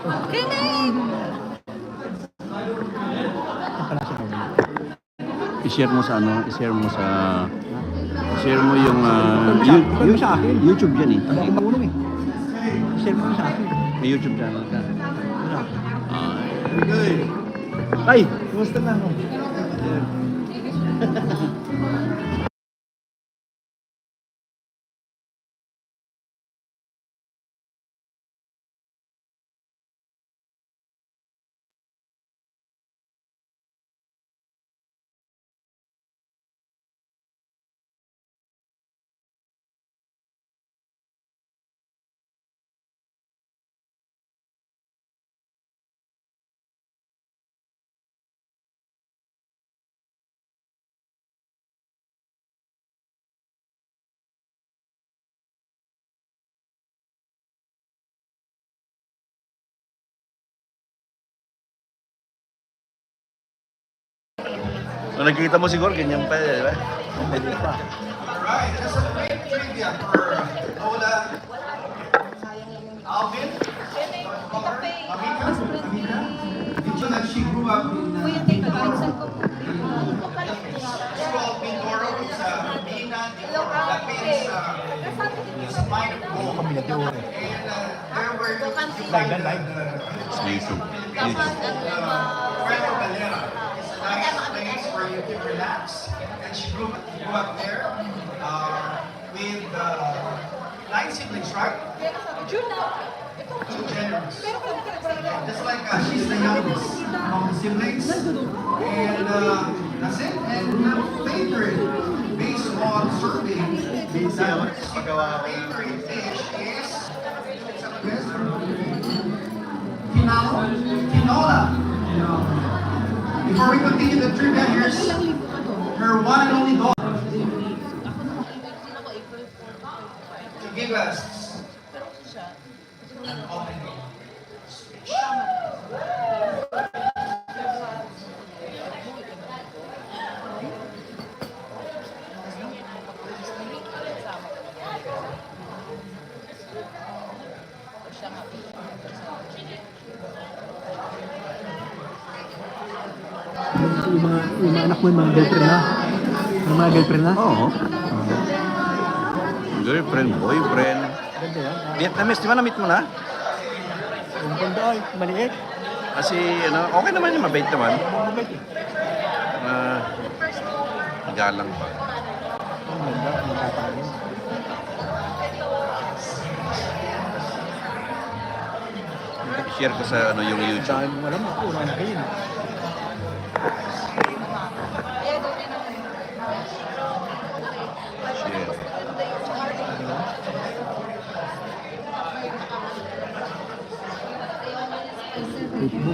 Okay na eh. I-share mo sa ano, i-share mo yung YouTube yan eh. Ako marunong eh. Share mo sa akin. May YouTube channel ka. Ay, kumusta na ako? Kung nakikita mo siguro, ganyan pa, di ba? Alright, just a quick trivia for Lola. Alvin? Amina? Did you know that she grew up in School Mindoro? It's Mina, that means spine of gold. And there were Sa YouTube. Puerto Galera. It's a nice place where you can relax. And she grew up there with 9 siblings, right? Too generous. Just like she's the youngest among the siblings. And that's it. And her favorite based on survey, her favorite dish is tinola. Before we continue the trivia, here's her one and only daughter to give us an opening speech. Yung mga anak mo, yung mga girlfriend na. Yung mga girlfriend na? Oo. Girlfriend, boyfriend. Ganda yan. Vietnamese, di ba na-meet mo na? Yung ganda ay, maliit. Kasi, ano, okay naman yung mabait naman. Mabait eh. Galang pa. Ang ganda, ang magkakain. Share ko sa ano yung YouTube. Dahil mo alam ako, wala na kayo. Share. Facebook.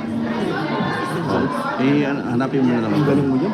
Hanapin mo na naman. Ang galing mo yun.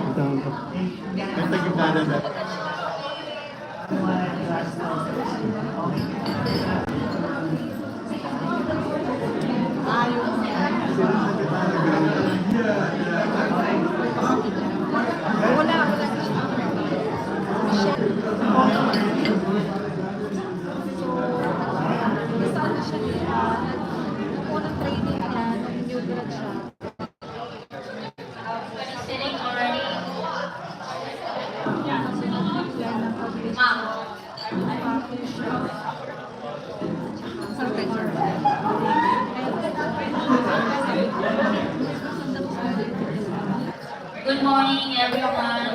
Good morning, everyone.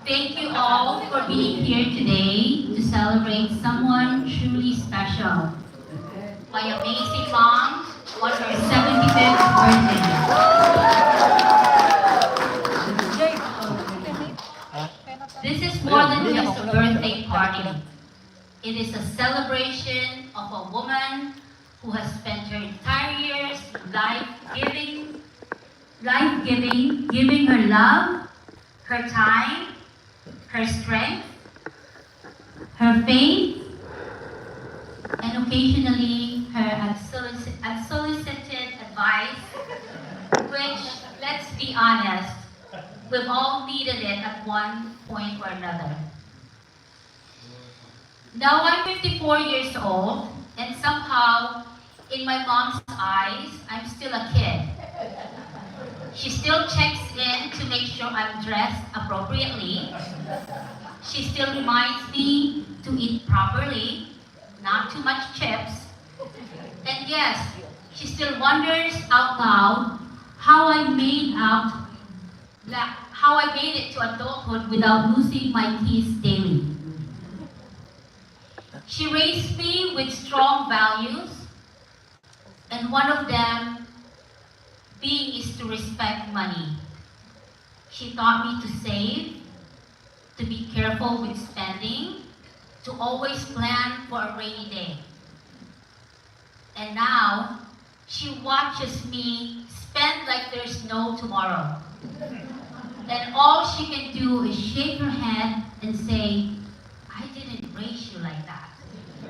Thank you all for being here today to celebrate someone truly special. My amazing mom on her 75th birthday. This is more than just a birthday party. It is a celebration of a woman who has spent her entire years giving her love, her time, her strength, her faith, and occasionally her unsolicited advice, which, let's be honest, we've all needed it at one point or another. Now I'm 54 years old, and some how, in my mom's eyes, I'm still a kid. She still checks in to make sure I'm dressed appropriately. She still reminds me to eat properly, not too much chips. And yes, she still wonders out loud how I made it to adulthood without losing my teeth daily. She raised me with strong values, and one of them being is to respect money. She taught me to save, to be careful with spending, to always plan for a rainy day. And now, she watches me spend like there's no tomorrow. And all she can do is shake her head and say, I didn't raise you like that.